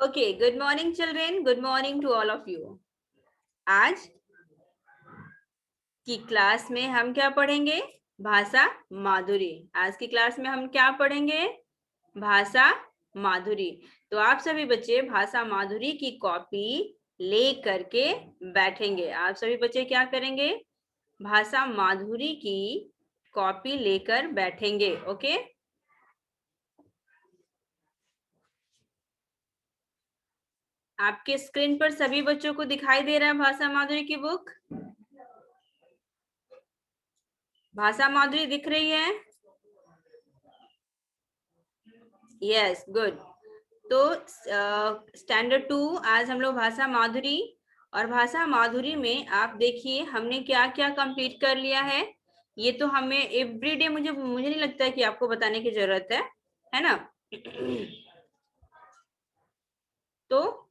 Okay, good morning children. Good morning to all of you. आज की class में हम क्या पढ़ेंगे? भाषा माधुरी। आज की क्लास में हम क्या पढ़ेंगे? भाषा माधुरी। तो आप सभी बच्चे भाषा माधुरी की कॉपी ले करके बैठेंगे। आप सभी बच्चे क्या करेंगे? भाषा माधुरी की कॉपी लेकर बैठेंगे। ओके? आपके स्क्रीन पर सभी बच्चों को दिखाई दे रहा है भाषा माधुरी की बुक? भाषा माधुरी दिख रही है? Yes, good. तो स्टैंडर्ड 2 आज हम लोग भाषा माधुरी, और भाषा माधुरी में आप देखिए हमने क्या क्या कंप्लीट कर लिया है। ये तो हमें एवरीडे मुझे नहीं लगता है कि आपको बताने की जरूरत है ना? तो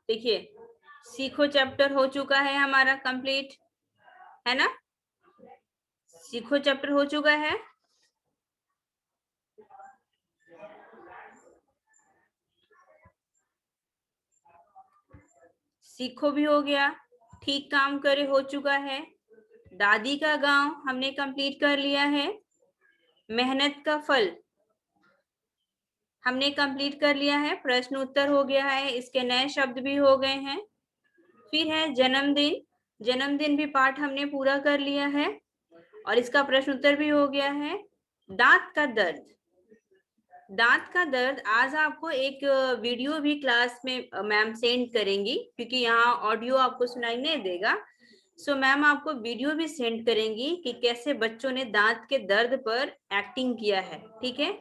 देखिए, सीखो चैप्टर हो चुका है हमारा कंप्लीट, है ना? सीखो चैप्टर हो चुका है। सीखो भी हो गया, ठीक काम करे हो चुका है। दादी का गांव हमने कंप्लीट कर लिया है। मेहनत का फल हमने कंप्लीट कर लिया है। प्रश्न उत्तर हो गया है, इसके नए शब्द भी हो गए हैं। फिर है जन्मदिन। जन्मदिन भी पाठ हमने पूरा कर लिया है और इसका प्रश्न उत्तर भी हो गया है। दांत का दर्द। दांत का दर्द आज आपको एक वीडियो भी क्लास में मैम सेंड करेंगी, क्योंकि यहाँ ऑडियो आपको सुनाई नहीं देगा। सो मैम आपको वीडियो भी सेंड करेंगी कि कैसे बच्चों ने दांत के दर्द पर एक्टिंग किया है। ठीक है,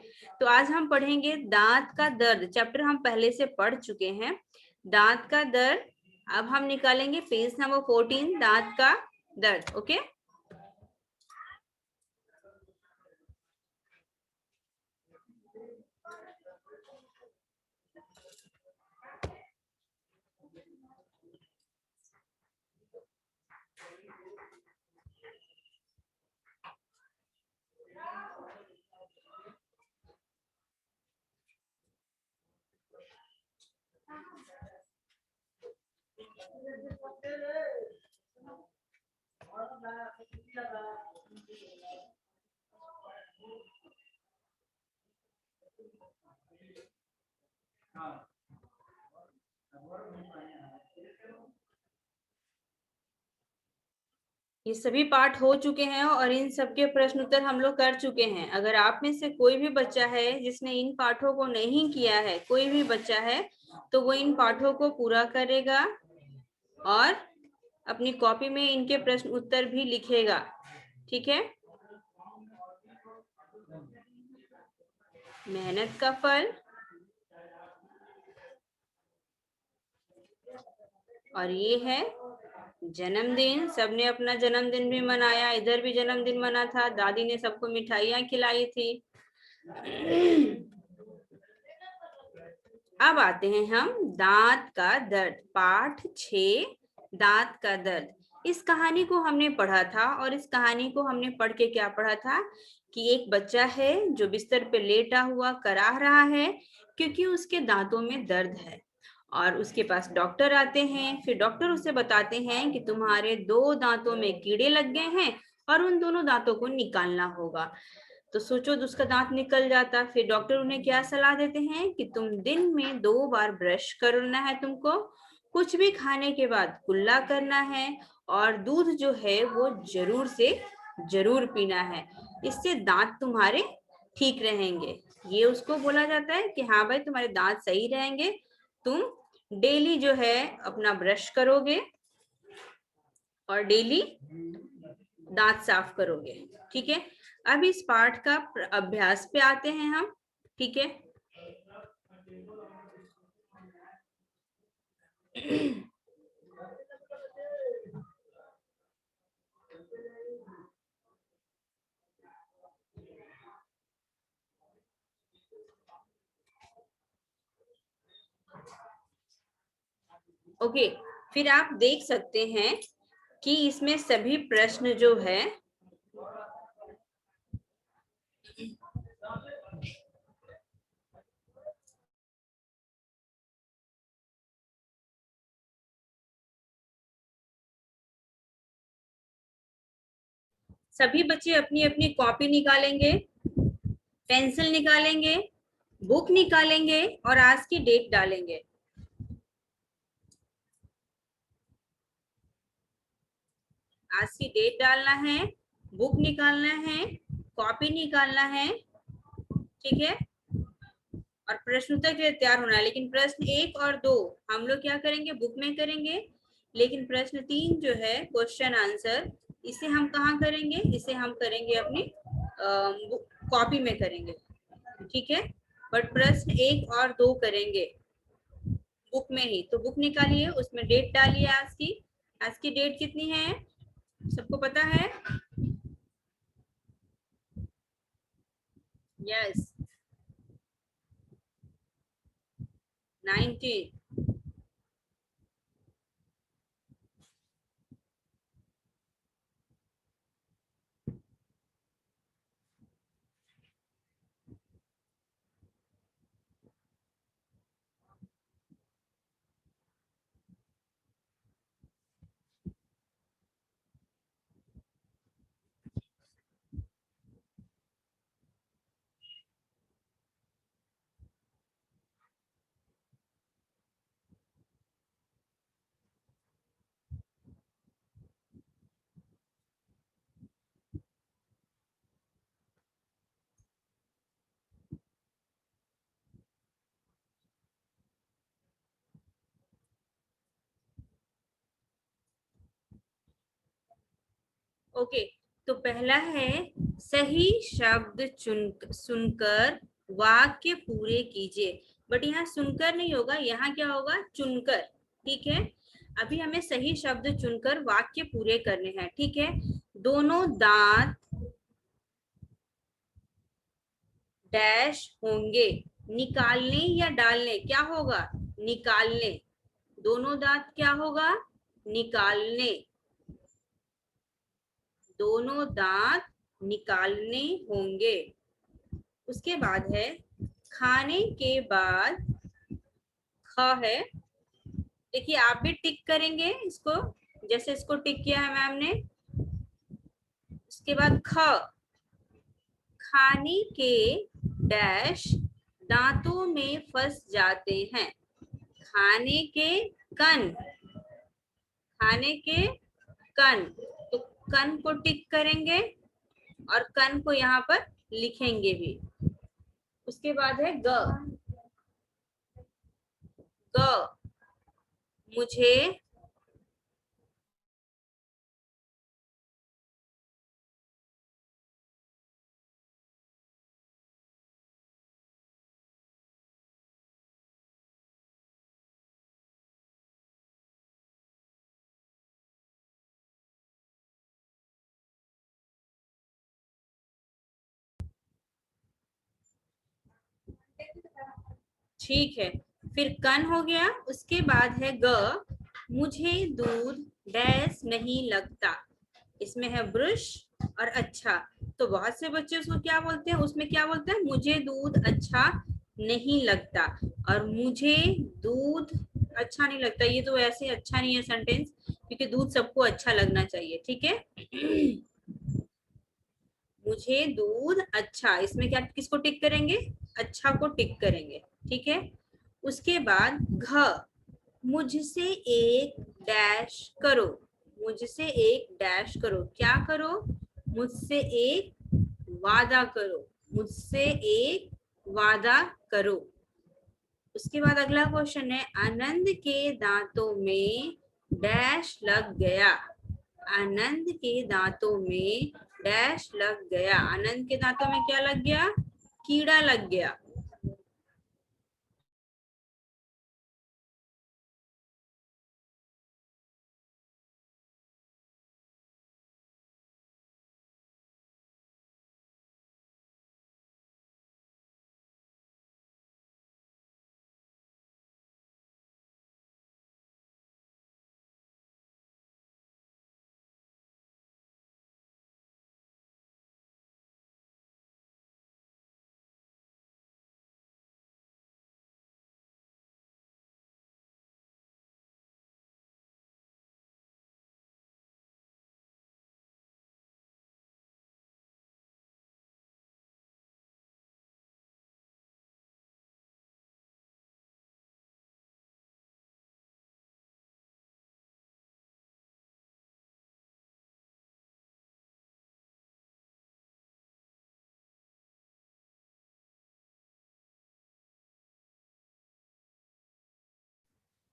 तो आज हम पढ़ेंगे दांत का दर्द। चैप्टर हम पहले से पढ़ चुके हैं, दांत का दर्द। अब हम निकालेंगे पेज नंबर 14, दांत का दर्द। ओके, ये सभी पाठ हो चुके हैं और इन सबके प्रश्न उत्तर हम लोग कर चुके हैं। अगर आप में से कोई भी बच्चा है जिसने इन पाठों को नहीं किया है, कोई भी बच्चा है, तो वो इन पाठों को पूरा करेगा और अपनी कॉपी में इनके प्रश्न उत्तर भी लिखेगा। ठीक है, मेहनत का फल, और ये है जन्मदिन। सबने अपना जन्मदिन भी मनाया, इधर भी जन्मदिन मना था, दादी ने सबको मिठाइयाँ खिलाई थी। अब आते हैं हम दांत का दर्द, पाठ 6, दांत का दर्द। इस कहानी को हमने पढ़ा था और इस कहानी को हमने पढ़ के क्या पढ़ा था कि एक बच्चा है जो बिस्तर पे लेटा हुआ कराह रहा है क्योंकि उसके दांतों में दर्द है, और उसके पास डॉक्टर आते हैं। फिर डॉक्टर उसे बताते हैं कि तुम्हारे 2 दांतों में कीड़े लग गए हैं और उन दोनों दांतों को निकालना होगा। तो सोचो, तो उसका दांत निकल जाता। फिर डॉक्टर उन्हें क्या सलाह देते हैं कि तुम दिन में 2 बार ब्रश करना है, तुमको कुछ भी खाने के बाद कुल्ला करना है, और दूध जो है वो जरूर से जरूर पीना है। इससे दांत तुम्हारे ठीक रहेंगे। ये उसको बोला जाता है कि हाँ भाई, तुम्हारे दांत सही रहेंगे, तुम डेली जो है अपना ब्रश करोगे और डेली दांत साफ करोगे। ठीक है, अब इस पाठ का अभ्यास पे आते हैं हम। ठीक है, ओके। फिर आप देख सकते हैं कि इसमें सभी प्रश्न जो है सभी बच्चे अपनी अपनी कॉपी निकालेंगे, पेंसिल निकालेंगे, बुक निकालेंगे और आज की डेट डालेंगे। आज की डेट डालना है, बुक निकालना है, कॉपी निकालना है, ठीक है, और प्रश्न उत्तर के लिए तैयार होना है। लेकिन प्रश्न 1 और 2 हम लोग क्या करेंगे, बुक में करेंगे, लेकिन प्रश्न 3 जो है क्वेश्चन आंसर, इसे हम कहाँ करेंगे, इसे हम करेंगे अपनी कॉपी में करेंगे, ठीक है। बट प्रश्न 1 और 2 करेंगे बुक में ही। तो बुक निकालिए, उसमें डेट डालिए आज की। आज की डेट कितनी है, सबको पता है? यस, 19। ओके, तो पहला है सही शब्द चुन सुनकर वाक्य पूरे कीजिए। बट यहाँ सुनकर नहीं होगा, यहाँ क्या होगा, चुनकर, ठीक है। अभी हमें सही शब्द चुनकर वाक्य पूरे करने हैं, ठीक है। दोनों दांत डैश होंगे, निकालने या डालने, क्या होगा, निकालने। दोनों दांत क्या होगा, निकालने। दोनों दांत निकालने होंगे। उसके बाद है खाने के बाद, ख है, देखिए आप भी टिक करेंगे इसको, जैसे इसको टिक किया है मैम ने। उसके बाद ख, खाने के डैश दांतों में फंस जाते हैं। खाने के कन, खाने के कन, तो कन को टिक करेंगे और कन को यहाँ पर लिखेंगे भी। उसके बाद है ग, ग मुझे ठीक है, फिर कन हो गया। उसके बाद है ग, मुझे दूध डैश नहीं लगता। इसमें है ब्रश और अच्छा। तो बहुत से बच्चे उसको क्या बोलते हैं, उसमें क्या बोलते हैं, मुझे दूध अच्छा नहीं लगता। और मुझे दूध अच्छा नहीं लगता, ये तो ऐसे अच्छा नहीं है सेंटेंस, क्योंकि दूध सबको अच्छा लगना चाहिए, ठीक है। मुझे दूध अच्छा, इसमें क्या, किसको टिक करेंगे, अच्छा को टिक करेंगे, ठीक है। उसके बाद घ, मुझसे एक डैश करो। मुझसे एक डैश करो, क्या करो, मुझसे एक वादा करो। मुझसे एक वादा करो। उसके बाद अगला क्वेश्चन है आनंद के दांतों में डैश लग गया। आनंद के दांतों में डैश लग गया। आनंद के दांतों में क्या लग गया, कीड़ा लग गया।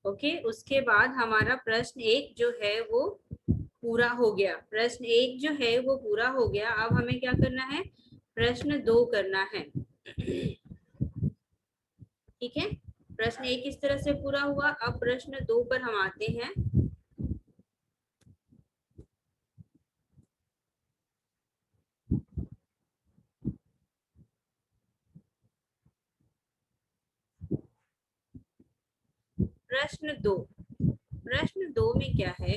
ओके, उसके बाद हमारा प्रश्न एक जो है वो पूरा हो गया। प्रश्न एक जो है वो पूरा हो गया। अब हमें क्या करना है, प्रश्न दो करना है। ठीक है, प्रश्न एक इस तरह से पूरा हुआ। अब प्रश्न दो पर हम आते हैं। प्रश्न दो, प्रश्न दो में क्या है,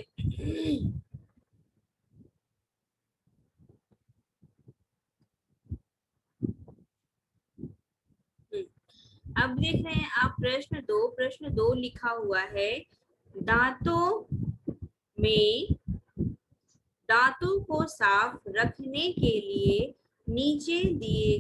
अब देख रहे हैं आप प्रश्न दो लिखा हुआ है, दांतों में, दांतों को साफ रखने के लिए नीचे दिए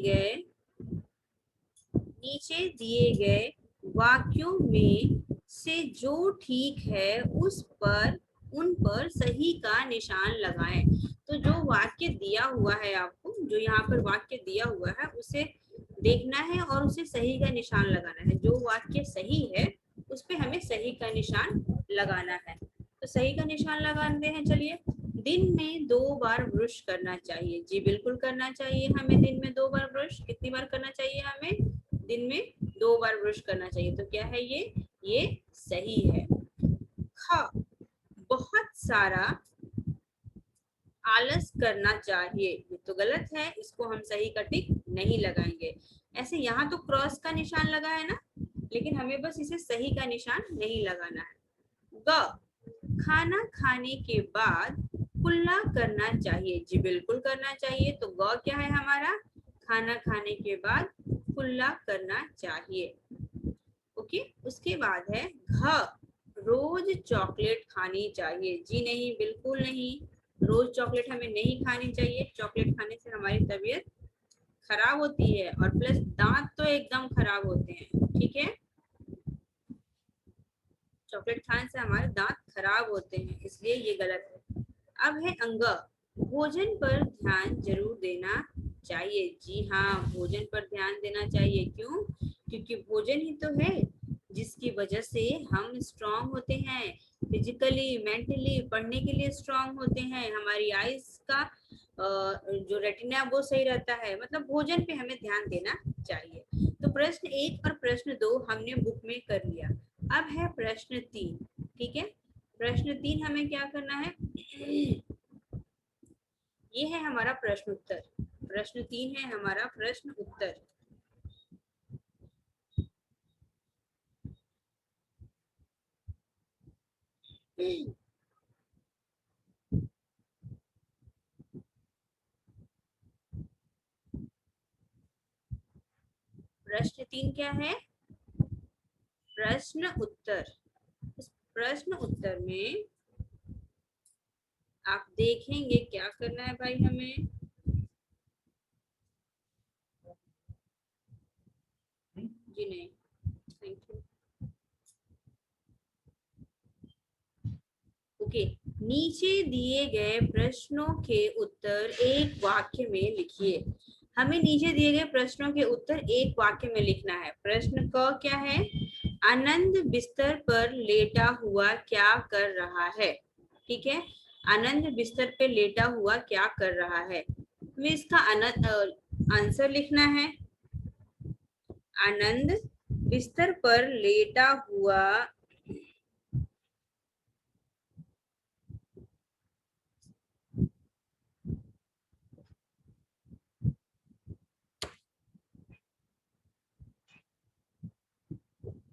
गए वाक्यों में से जो ठीक है उन पर सही का निशान लगाएं। तो जो वाक्य दिया हुआ है आपको, जो यहाँ पर वाक्य दिया हुआ है उसे देखना है और उसे सही का निशान लगाना है। जो वाक्य सही है उस पे हमें सही का निशान लगाना है। तो सही का निशान लगाते हैं। चलिए, दिन में 2 बार ब्रश करना चाहिए। जी बिल्कुल करना चाहिए हमें दिन में 2 बार ब्रश। कितनी बार करना चाहिए हमें, दिन में 2 बार ब्रश करना चाहिए। तो क्या है ये सही है। ख, बहुत सारा आलस करना चाहिए, ये तो गलत है, इसको हम सही का टिक नहीं लगाएंगे। ऐसे यहाँ तो क्रॉस का निशान लगा है ना, लेकिन हमें बस इसे सही का निशान नहीं लगाना है। ग, खाना खाने के बाद कुल्ला करना चाहिए। जी बिल्कुल करना चाहिए। तो ग क्या है हमारा, खाना खाने के बाद कुल्ला करना चाहिए। ओके, उसके बाद है घ, रोज चॉकलेट खानी चाहिए। जी नहीं, बिल्कुल नहीं, रोज चॉकलेट हमें नहीं खानी चाहिए। चॉकलेट खाने से हमारी तबीयत खराब होती है और प्लस दांत तो एकदम खराब होते हैं। ठीक है, चॉकलेट खाने से हमारे दांत खराब होते हैं, इसलिए ये गलत है। अब है अंग, भोजन पर ध्यान जरूर देना चाहिए। जी हाँ, भोजन पर ध्यान देना चाहिए। क्यों, क्योंकि भोजन ही तो है जिसकी वजह से हम स्ट्रांग होते हैं, फिजिकली मेंटली पढ़ने के लिए स्ट्रांग होते हैं। हमारी आईज का जो रेटिना वो सही रहता है। मतलब भोजन पे हमें ध्यान देना चाहिए। तो प्रश्न एक और प्रश्न दो हमने बुक में कर लिया। अब है प्रश्न तीन। ठीक है, प्रश्न तीन हमें क्या करना है, ये है हमारा प्रश्न उत्तर। प्रश्न तीन है हमारा प्रश्न उत्तर। प्रश्न तीन क्या है, प्रश्न उत्तर। इस प्रश्न उत्तर में आप देखेंगे क्या करना है भाई हमें। जी नहीं, थैंक यू। ओके, नीचे दिए गए प्रश्नों के उत्तर एक वाक्य में लिखिए। हमें नीचे दिए गए प्रश्नों के उत्तर एक वाक्य में लिखना है। प्रश्न क क्या है, आनंद बिस्तर पर लेटा हुआ क्या कर रहा है। ठीक है, आनंद बिस्तर पर लेटा हुआ क्या कर रहा है। हमें इसका आंसर लिखना है। आनंद बिस्तर पर लेटा हुआ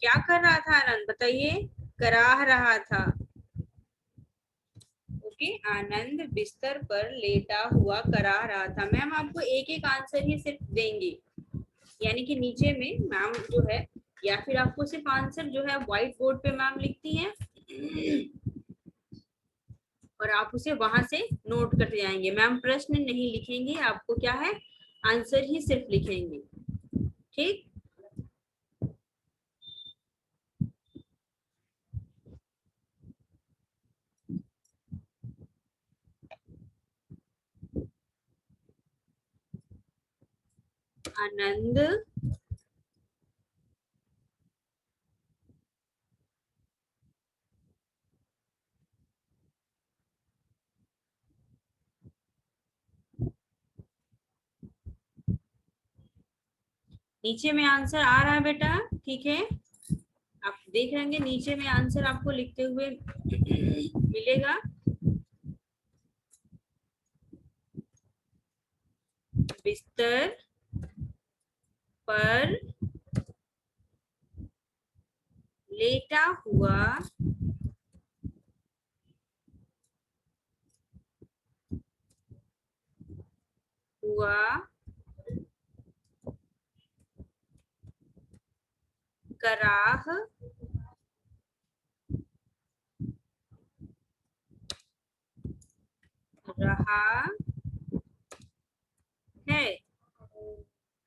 क्या कर रहा था। आनंद बताइए, कराह रहा था। ओके, आनंद बिस्तर पर लेटा हुआ कराह रहा था। मैम आपको एक एक आंसर ही सिर्फ देंगी, यानी कि नीचे में मैम जो है, या फिर आपको सिर्फ आंसर जो है व्हाइट बोर्ड पे मैम लिखती हैं और आप उसे वहां से नोट करते जाएंगे। मैम प्रश्न नहीं लिखेंगे, आपको क्या है, आंसर ही सिर्फ लिखेंगे। ठीक, आनंद नीचे में आंसर आ रहा है बेटा, ठीक है। आप देख रहे होंगे नीचे में आंसर आपको लिखते हुए मिलेगा। बिस्तर पर लेटा हुआ हुआ कराह रहा है।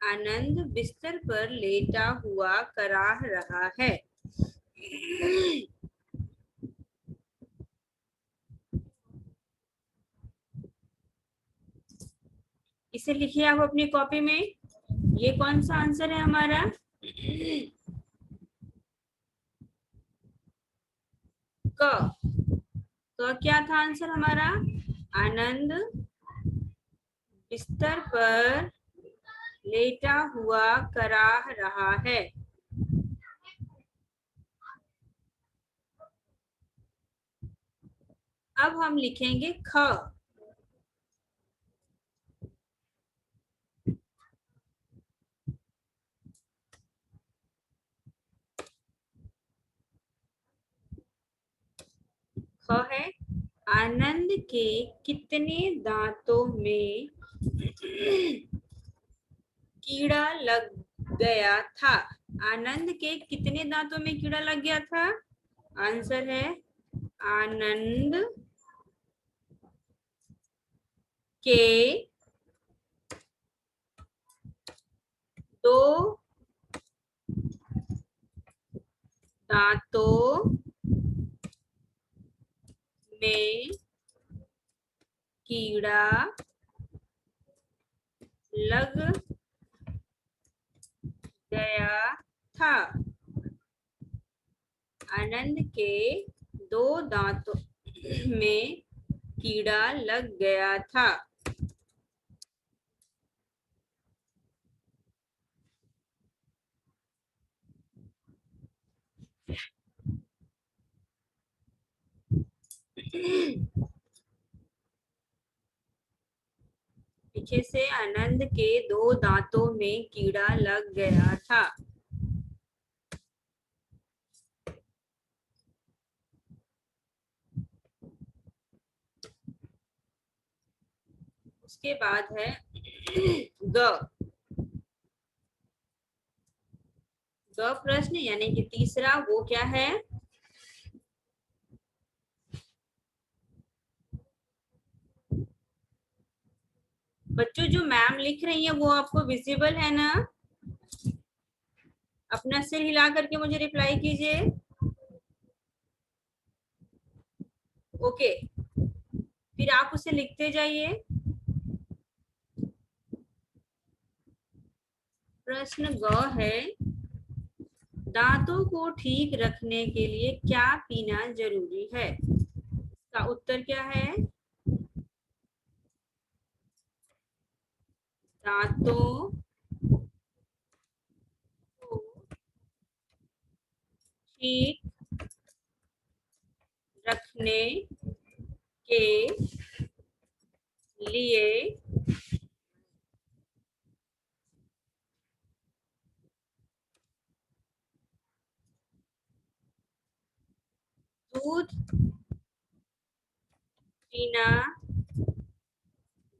आनंद बिस्तर पर लेटा हुआ कराह रहा है। इसे लिखिए आप अपनी कॉपी में। ये कौन सा आंसर है हमारा? क। क क्या था आंसर हमारा? आनंद बिस्तर पर लेटा हुआ कराह रहा है। अब हम लिखेंगे ख। ख है आनंद के कितने दांतों में कीड़ा लग गया था। आनंद के कितने दांतों में कीड़ा लग गया था? आंसर है आनंद के 2 दांतों में कीड़ा लग गया था। आनंद के 2 दांतों में कीड़ा लग गया था। पीछे से आनंद के 2 दांतों में कीड़ा लग गया था। उसके बाद है ग। ग प्रश्न यानी कि तीसरा, वो क्या है? बच्चों जो मैम लिख रही है वो आपको विजिबल है ना? अपना सिर हिला करके मुझे रिप्लाई कीजिए। ओके, फिर आप उसे लिखते जाइए। प्रश्न ग है दांतों को ठीक रखने के लिए क्या पीना जरूरी है? इसका उत्तर क्या है? दांतों को ठीक रखने के लिए दूध पीना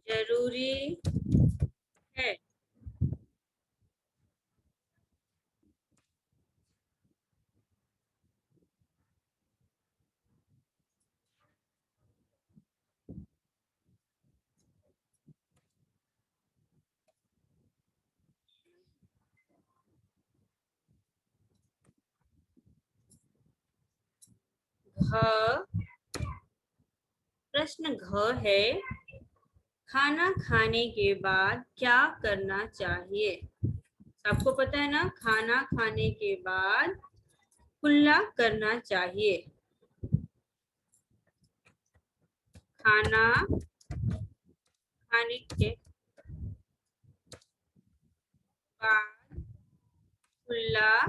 जरूरी है। घ। प्रश्न घ है खाना खाने के बाद क्या करना चाहिए? सबको पता है ना, खाना खाने के बाद कुल्ला करना चाहिए। खाना खाने के बाद खुला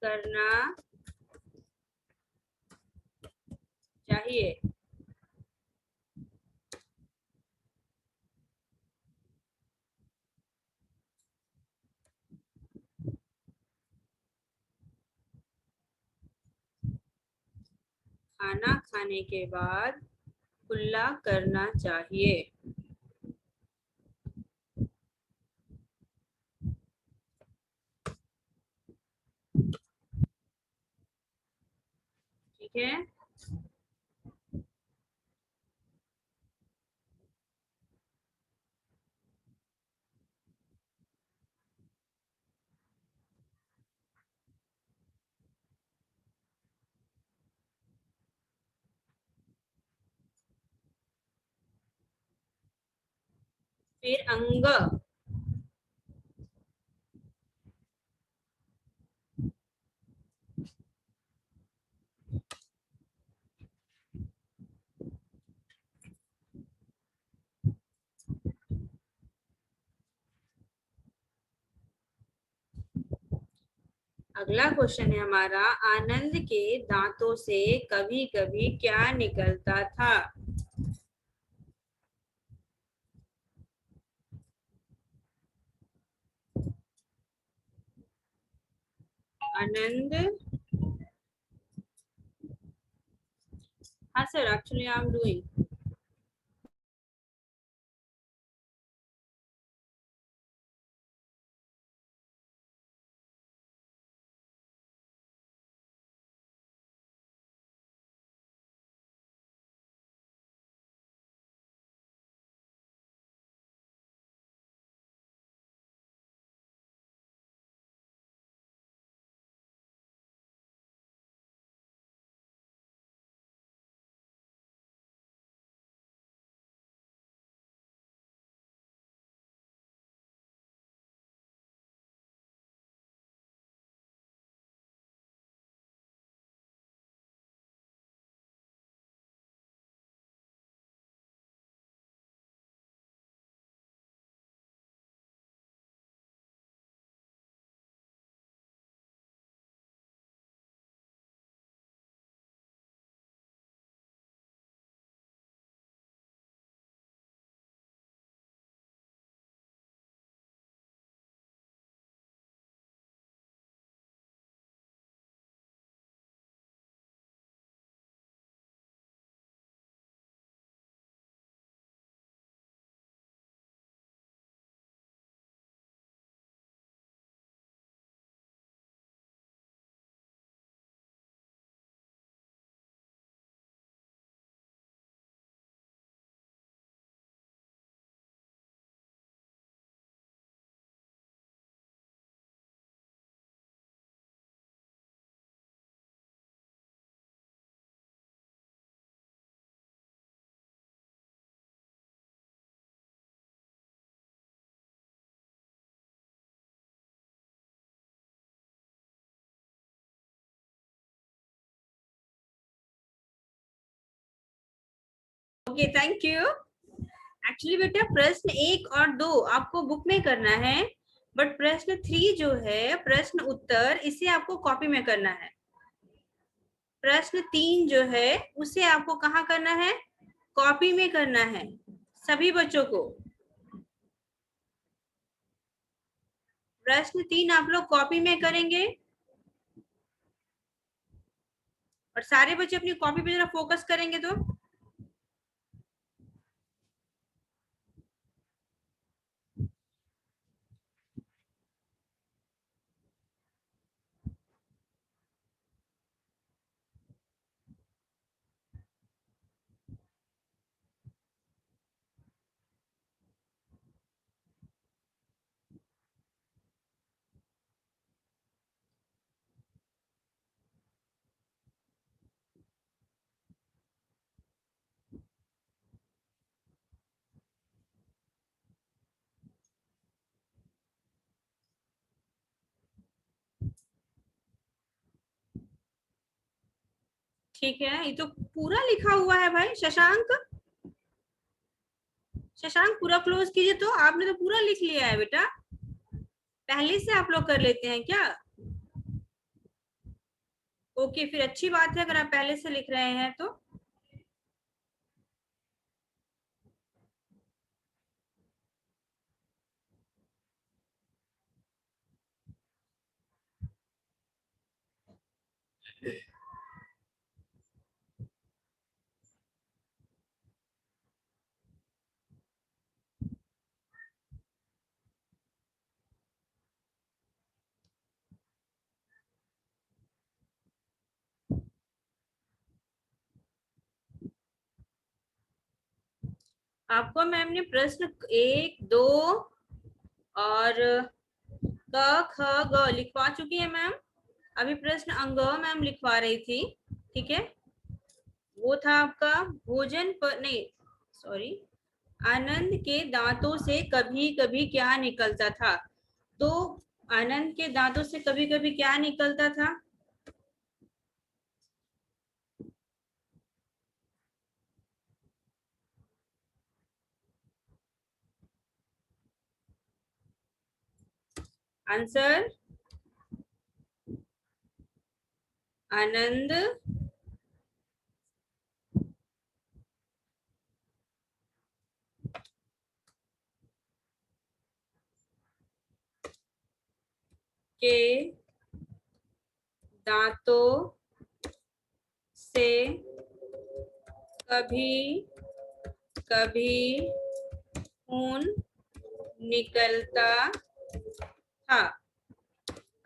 करना चाहिए। खाना खाने के बाद कुल्ला करना चाहिए। ठीक है, फिर अंग। अगला क्वेश्चन है हमारा, आनंद के दांतों से कभी कभी क्या निकलता था? आनंद, हाँ sir, actually I am doing. Okay, thank you. Actually बेटा प्रश्न 1 और 2 आपको बुक में करना है, बट प्रश्न 3 जो है प्रश्न उत्तर, इसे आपको कॉपी में करना है। प्रश्न 3 जो है उसे आपको कहाँ करना है? कॉपी में करना है, सभी बच्चों को। प्रश्न 3 आप लोग कॉपी में करेंगे, और सारे बच्चे अपनी कॉपी पे जरा फोकस करेंगे तो। ठीक है, ये तो पूरा लिखा हुआ है भाई। शशांक, शशांक पूरा क्लोज कीजिए, तो आपने तो पूरा लिख लिया है बेटा। पहले से आप लोग कर लेते हैं क्या? ओके, फिर अच्छी बात है अगर आप पहले से लिख रहे हैं तो। आपको मैम ने प्रश्न 1, 2 और क ख ग लिखवा चुकी है मैम। अभी प्रश्न अंग मैम लिखवा रही थी, ठीक है। वो था आपका भोजन पर नहीं, सॉरी, आनंद के दांतों से कभी कभी क्या निकलता था? तो आनंद के दांतों से कभी कभी क्या निकलता था? आंसर, आनंद के दांतों से कभी कभी खून निकलता था।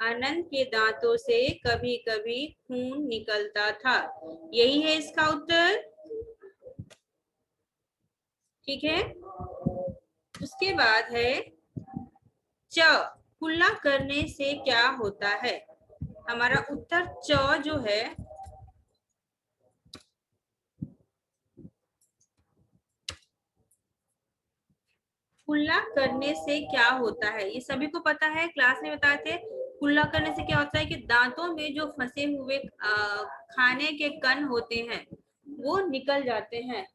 आनंद के दांतों से कभी कभी खून निकलता था। यही है इसका उत्तर, ठीक है। उसके बाद है च, कुल्ला करने से क्या होता है? हमारा उत्तर च जो है, कुल्ला करने से क्या होता है, ये सभी को पता है, क्लास में बताए थे। कुल्ला करने से क्या होता है कि दांतों में जो फंसे हुए खाने के कण होते हैं वो निकल जाते हैं।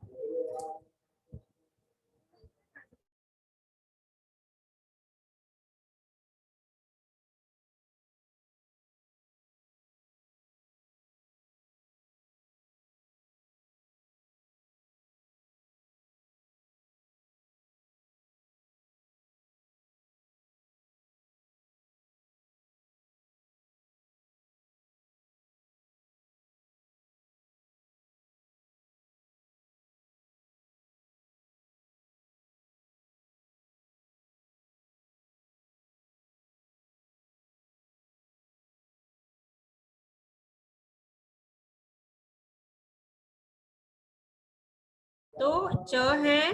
तो च है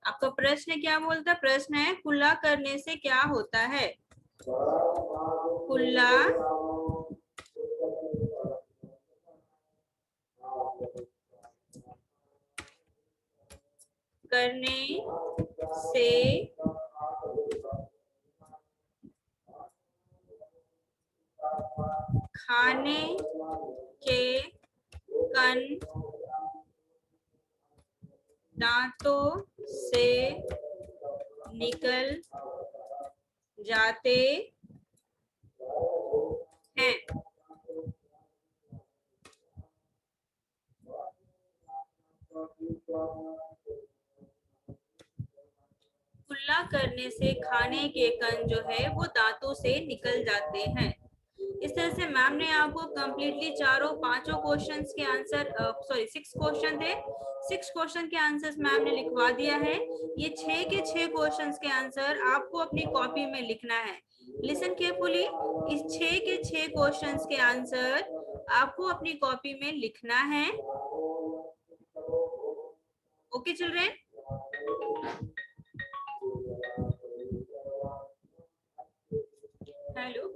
आपका। प्रश्न क्या बोलता है? प्रश्न है कुल्ला करने से क्या होता है? कुल्ला करने से खाने के कण दांतों से निकल जाते हैं। कुल्ला करने से खाने के कण जो है वो दांतों से निकल जाते हैं। इस तरह से मैम ने आपको कंप्लीटली चारों पांचों क्वेश्चंस के आंसर, सॉरी 6 क्वेश्चन थे, 6 क्वेश्चन के आंसर्स मैम ने लिखवा दिया है। ये 6 के 6 क्वेश्चंस के आंसर आपको अपनी कॉपी में लिखना है। लिसन केयरफुली, इस 6 के 6 क्वेश्चंस के आंसर आपको अपनी कॉपी में लिखना है। Okay children? Hello.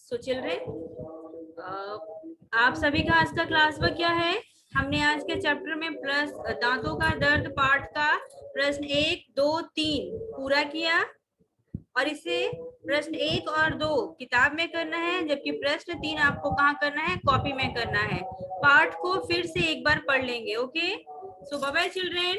So children, आप सभी का आज का क्लास वर्क क्या है? हमने आज के चैप्टर में प्लस दांतों का दर्द पाठ का प्रश्न 1, 2, 3 पूरा किया और इसे प्रश्न 1 और 2 किताब में करना है, जबकि प्रश्न 3 आपको कहाँ करना है? कॉपी में करना है। पाठ को फिर से एक बार पढ़ लेंगे। Okay, so bye bye children.